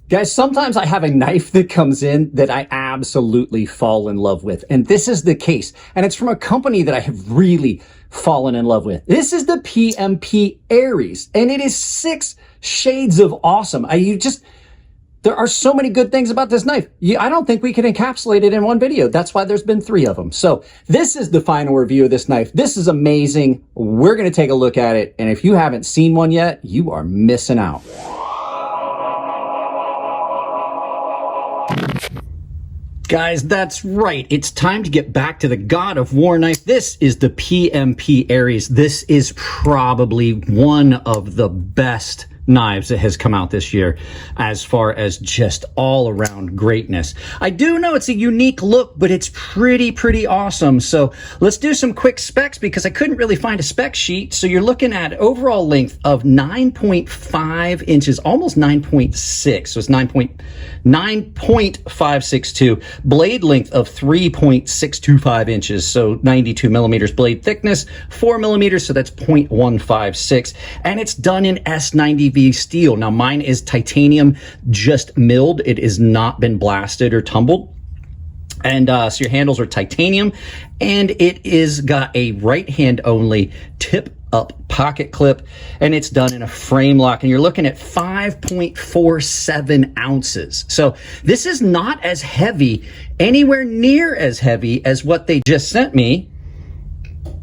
Guys, sometimes I have a knife that comes in that I absolutely fall in love with. And this is the case. And it's from a company that I have really fallen in love with. This is the PMP Ares. And it is 6 shades of awesome. There are so many good things about this knife. I don't think we can encapsulate it in one video. That's why there's been 3 of them. So this is the final review of this knife. This is amazing. We're going to take a look at it. And if you haven't seen one yet, you are missing out. Guys, that's right. It's time to get back to the God of War knife. This is the PMP Ares. This is probably one of the best knives that has come out this year as far as just all around greatness. I do know it's a unique look, but it's pretty awesome. So let's do some quick specs because I couldn't really find a spec sheet. So you're looking at overall length of 9.5 inches, almost 9.6. So it's 9.562. Blade length of 3.625 inches. So 92 millimeters blade thickness, 4 millimeters. So that's 0.156. And it's done in S90V steel. Now mine is titanium, just milled. It has not been blasted or tumbled. And so your handles are titanium, and it is got a right hand only tip up pocket clip, and it's done in a frame lock, and you're looking at 5.47 ounces. So this is not as heavy, anywhere near as heavy as what they just sent me,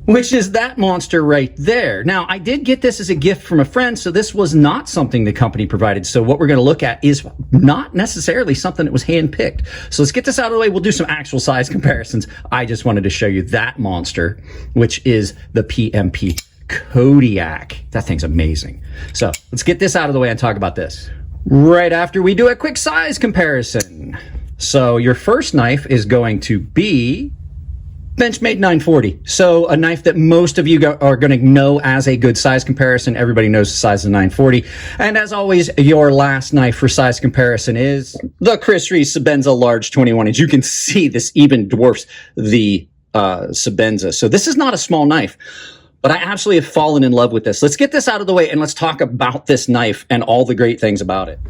which is that monster right there. Now, I did get this as a gift from a friend, so this was not something the company provided. So what we're going to look at is not necessarily something that was hand-picked. So let's get this out of the way. We'll do some actual size comparisons. I just wanted to show you that monster, which is the PMP Kodiak. That thing's amazing. So let's get this out of the way and talk about this right after we do a quick size comparison. So your first knife is going to be Benchmade 940. So a knife that most of you are going to know as a good size comparison. Everybody knows the size of 940. And as always, your last knife for size comparison is the Chris Reese Sebenza Large 21 inch. You can see this even dwarfs the Sebenza. So this is not a small knife, but I absolutely have fallen in love with this. Let's get this out of the way and let's talk about this knife and all the great things about it.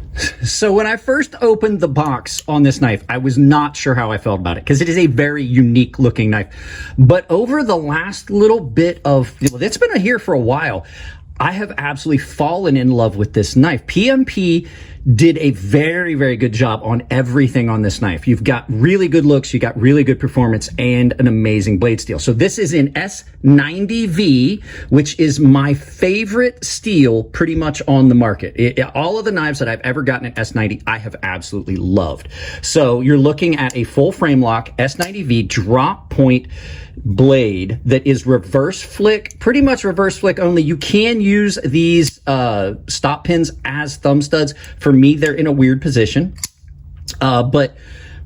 So when I first opened the box on this knife, I was not sure how I felt about it because it is a very unique looking knife. But over the last little bit of, it's been here for a while, I have absolutely fallen in love with this knife. PMP did a very good job on everything on this knife. You've got really good looks, you got really good performance, and an amazing blade steel. So this is in S90V, which is my favorite steel pretty much on the market. All of the knives that I've ever gotten at S90, I have absolutely loved. So you're looking at a full frame lock S90V drop point blade that is reverse flick, pretty much reverse flick only. You can use these stop pins as thumb studs. For me, they're in a weird position, but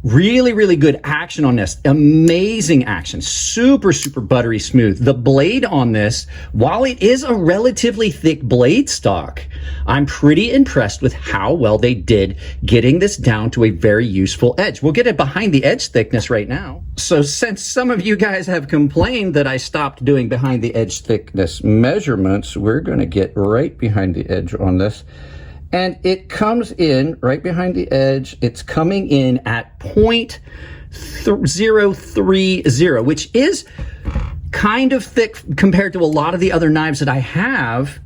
really good action on this. Amazing action. Super buttery smooth. The blade on this, while it is a relatively thick blade stock, I'm pretty impressed with how well they did getting this down to a very useful edge. We'll get it behind the edge thickness right now. So since some of you guys have complained that I stopped doing behind the edge thickness measurements, we're going to get right behind the edge on this. And it comes in right behind the edge. It's coming in at 0.030, which is kind of thick compared to a lot of the other knives that I have.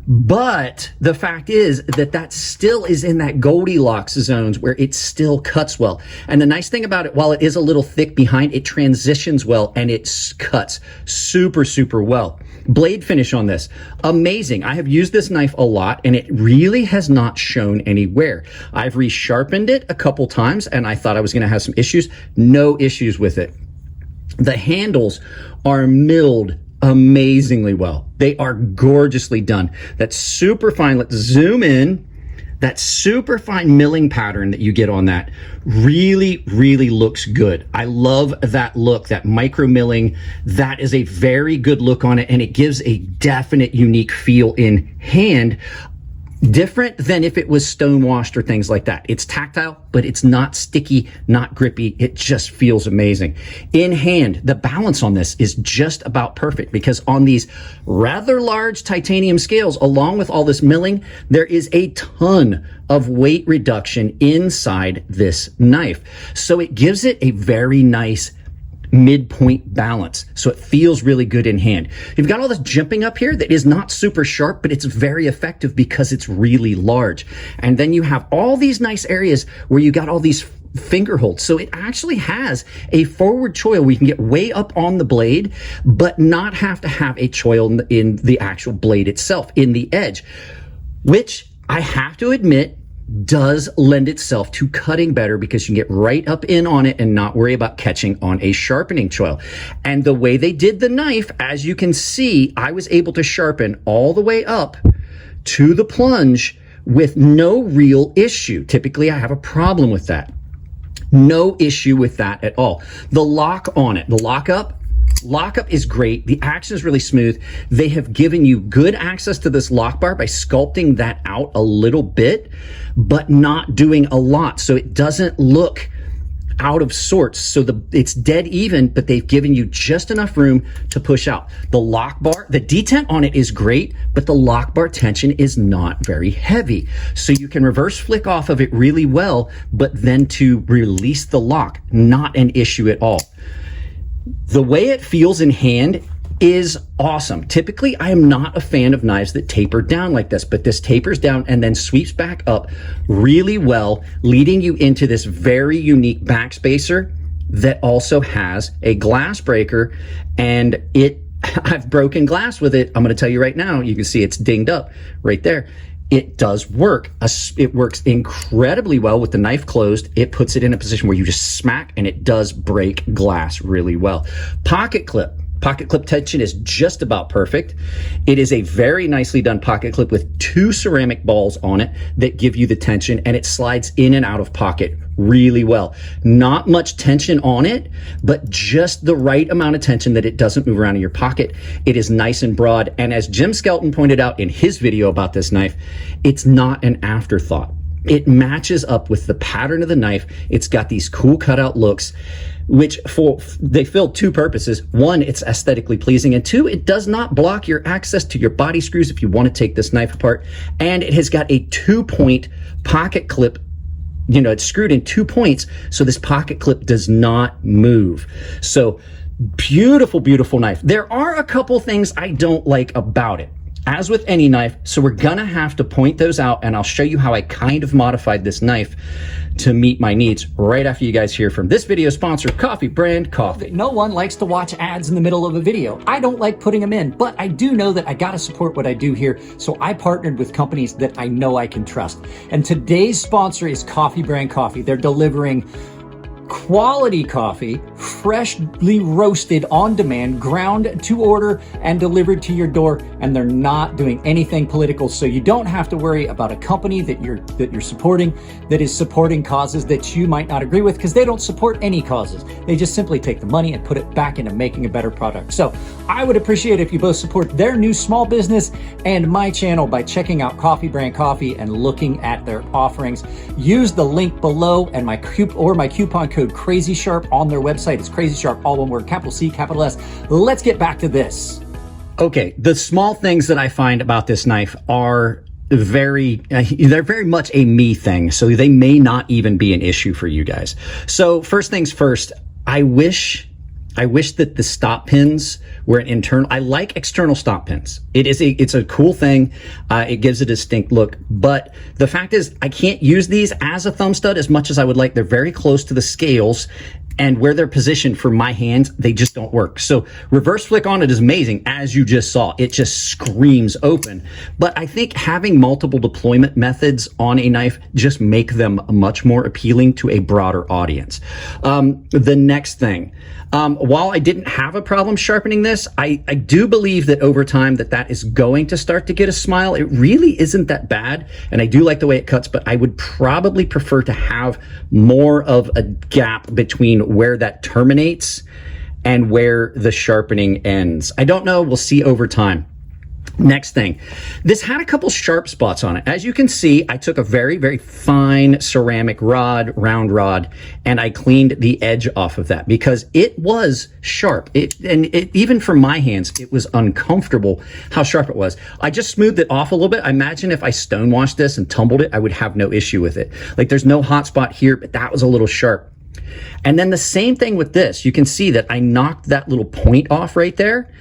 But the fact is that still is in that Goldilocks zones where it still cuts well. And the nice thing about it, while it is a little thick behind, it transitions well and it cuts super well. Blade finish on this, amazing. I have used this knife a lot and it really has not shown any wear. I've resharpened it a couple times and I thought I was going to have some issues. No issues with it. The handles are milled amazingly well. They are gorgeously done. That's super fine. Let's zoom in. That super fine milling pattern that you get on that really looks good. I love that look, that micro milling. That is a very good look on it, and it gives a definite unique feel in hand. Different than if it was stone washed or things like that. It's tactile, but it's not sticky, not grippy. It just feels amazing. In hand, the balance on this is just about perfect because on these rather large titanium scales, along with all this milling, there is a ton of weight reduction inside this knife. So it gives it a very nice midpoint balance. So it feels really good in hand. You've got all this jimping up here that is not super sharp, but it's very effective because it's really large. And then you have all these nice areas where you got all these finger holds. So it actually has a forward choil where you can get way up on the blade, but not have to have a choil in the actual blade itself, in the edge, which I have to admit does lend itself to cutting better because you can get right up in on it and not worry about catching on a sharpening choil. And the way they did the knife, as you can see, I was able to sharpen all the way up to the plunge with no real issue. Typically, I have a problem with that. No issue with that at all. The lock on it, the lockup is great. The action is really smooth. They have given you good access to this lock bar by sculpting that out a little bit, but not doing a lot. So it doesn't look out of sorts. So it's dead even, but they've given you just enough room to push out. The lock bar, the detent on it is great, but the lock bar tension is not very heavy. So you can reverse flick off of it really well, but then to release the lock, not an issue at all. The way it feels in hand is awesome. Typically, I am not a fan of knives that taper down like this, but this tapers down and then sweeps back up really well, leading you into this very unique backspacer that also has a glass breaker. And I've broken glass with it. I'm going to tell you right now, you can see it's dinged up right there. It does work. It works incredibly well with the knife closed. It puts it in a position where you just smack and it does break glass really well. Pocket clip tension is just about perfect. It is a very nicely done pocket clip with 2 ceramic balls on it that give you the tension, and it slides in and out of pocket really well. Not much tension on it, but just the right amount of tension that it doesn't move around in your pocket. It is nice and broad, and as Jim Skelton pointed out in his video about this knife, it's not an afterthought. It matches up with the pattern of the knife. It's got these cool cutout looks, which they fill 2 purposes. 1, it's aesthetically pleasing, and 2, it does not block your access to your body screws if you want to take this knife apart. And it has got a 2-point pocket clip. You know, it's screwed in 2 points, so this pocket clip does not move. So beautiful, beautiful knife. There are a couple things I don't like about it, as with any knife, so we're gonna have to point those out, and I'll show you how I kind of modified this knife to meet my needs right after you guys hear from this video sponsor, Coffee Brand Coffee. No one likes to watch ads in the middle of a video. I don't like putting them in, but I do know that I gotta support what I do here, so I partnered with companies that I know I can trust. And today's sponsor is Coffee Brand Coffee. They're delivering quality coffee, freshly roasted on demand, ground to order and delivered to your door, and they're not doing anything political, so you don't have to worry about a company that you're supporting that is supporting causes that you might not agree with, because they don't support any causes. They just simply take the money and put it back into making a better product. So I would appreciate if you both support their new small business and my channel by checking out Coffee Brand Coffee and looking at their offerings. Use the link below and my coupon code Crazy Sharp on their website. It's Crazy Sharp, all one word, capital C, capital S. Let's get back to this. Okay, the small things that I find about this knife are they're very much a me thing, so they may not even be an issue for you guys. So first things first, I wish that the stop pins were an internal. I like external stop pins. It's a cool thing. It gives a distinct look, but the fact is I can't use these as a thumb stud as much as I would like. They're very close to the scales, and where they're positioned for my hands, they just don't work. So reverse flick on it is amazing, as you just saw. It just screams open. But I think having multiple deployment methods on a knife just make them much more appealing to a broader audience. The next thing, while I didn't have a problem sharpening this, I do believe that over time that is going to start to get a smile. It really isn't that bad, and I do like the way it cuts, but I would probably prefer to have more of a gap between where that terminates and where the sharpening ends. I don't know. We'll see over time. Next thing, this had a couple sharp spots on it. As you can see, I took a very, very fine ceramic rod, round rod, and I cleaned the edge off of that because it was sharp. Even for my hands, it was uncomfortable how sharp it was. I just smoothed it off a little bit. I imagine if I stonewashed this and tumbled it, I would have no issue with it. Like there's no hot spot here, but that was a little sharp. And then the same thing with this. You can see that I knocked that little point off right there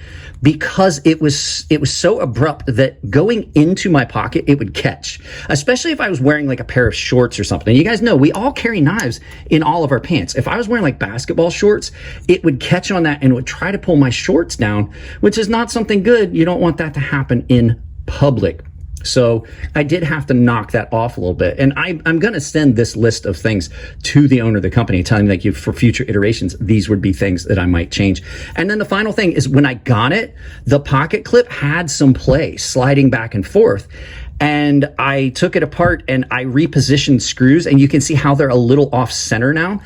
because it was so abrupt that going into my pocket, it would catch, especially if I was wearing like a pair of shorts or something. And you guys know we all carry knives in all of our pants. If I was wearing like basketball shorts, it would catch on that and it would try to pull my shorts down, which is not something good. You don't want that to happen in public. So I did have to knock that off a little bit. And I'm going to send this list of things to the owner of the company, telling them like for future iterations, these would be things that I might change. And then the final thing is when I got it, the pocket clip had some play sliding back and forth. And I took it apart and I repositioned screws, and you can see how they're a little off center now.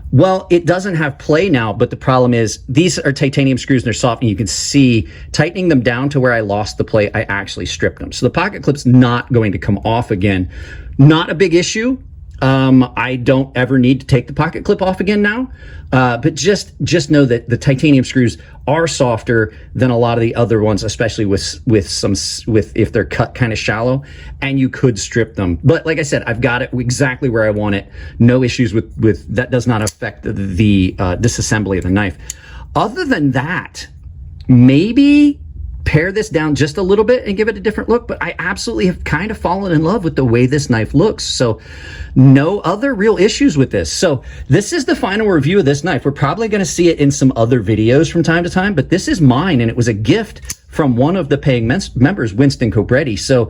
Well, it doesn't have play now, but the problem is these are titanium screws and they're soft, and you can see tightening them down to where I lost the play, I actually stripped them. So the pocket clip's not going to come off again. Not a big issue. I don't ever need to take the pocket clip off again now. But just know that the titanium screws are softer than a lot of the other ones, especially with if they're cut kind of shallow, and you could strip them. But like I said, I've got it exactly where I want it. No issues with that. Does not affect the disassembly of the knife. Other than that, maybe pare this down just a little bit and give it a different look, but I absolutely have kind of fallen in love with the way this knife looks. So no other real issues with this. So this is the final review of this knife. We're probably going to see it in some other videos from time to time, but this is mine, and it was a gift from one of the paying members, Winston Cobretti. So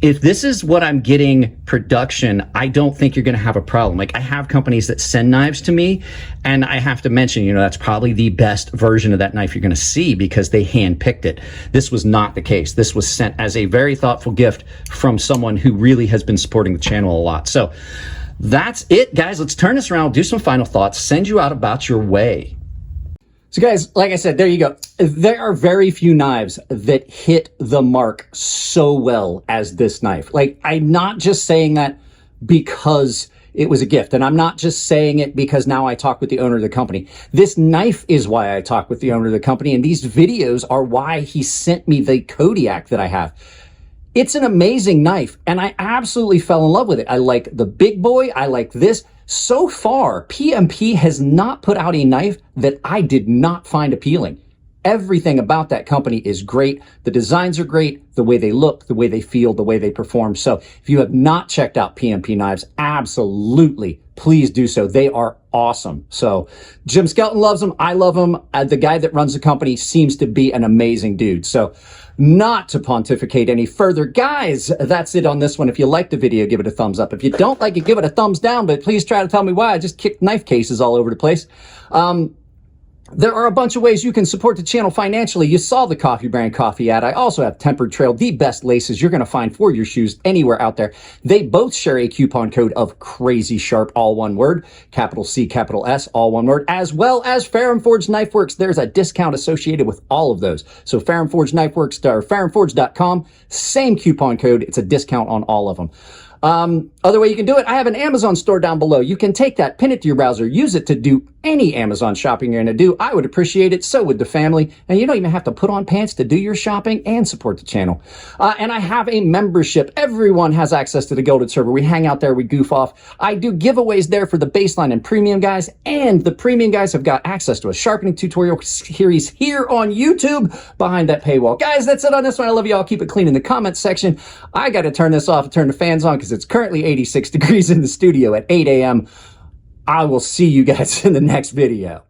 if this is what I'm getting production, I don't think you're going to have a problem. Like I have companies that send knives to me, and I have to mention, you know, that's probably the best version of that knife you're going to see because they hand-picked it. This was not the case. This was sent as a very thoughtful gift from someone who really has been supporting the channel a lot. So that's it, guys. Let's turn this around, do some final thoughts, send you out about your way. So guys, like I said, there you go. There are very few knives that hit the mark so well as this knife. Like, I'm not just saying that because it was a gift, and I'm not just saying it because now I talk with the owner of the company. This knife is why I talk with the owner of the company, and these videos are why he sent me the Kodiak that I have. It's an amazing knife, and I absolutely fell in love with it. I like the big boy. I like this. So far, PMP has not put out a knife that I did not find appealing. Everything about that company is great. The designs are great. The way they look, the way they feel, the way they perform. So if you have not checked out PMP knives, absolutely, please do so. They are awesome. So Jim Skelton loves them. I love them. The guy that runs the company seems to be an amazing dude. So not to pontificate any further, guys, that's it on this one. If you like the video, give it a thumbs up. If you don't like it, give it a thumbs down, but please try to tell me why. I just kicked knife cases all over the place. There are a bunch of ways you can support the channel financially. You saw the Coffee Brand Coffee ad. I also have Tempered Trail, the best laces you're going to find for your shoes anywhere out there. They both share a coupon code of Crazy Sharp, all one word, capital C, capital S, all one word, as well as Fair and Forged Knife Works. There's a discount associated with all of those. So Fair and Forged Knife Works, or fairandforged.com, same coupon code. It's a discount on all of them. Other way you can do it, I have an Amazon store down below. You can take that, pin it to your browser, use it to do any Amazon shopping you're going to do. I would appreciate it. So would the family. And you don't even have to put on pants to do your shopping and support the channel. And I have a membership. Everyone has access to the Gilded Server. We hang out there. We goof off. I do giveaways there for the baseline and premium guys. And the premium guys have got access to a sharpening tutorial series here on YouTube behind that paywall. Guys, that's it on this one. I love you all. Keep it clean in the comments section. I got to turn this off and turn the fans on because it's currently 86 degrees in the studio at 8 a.m. I will see you guys in the next video.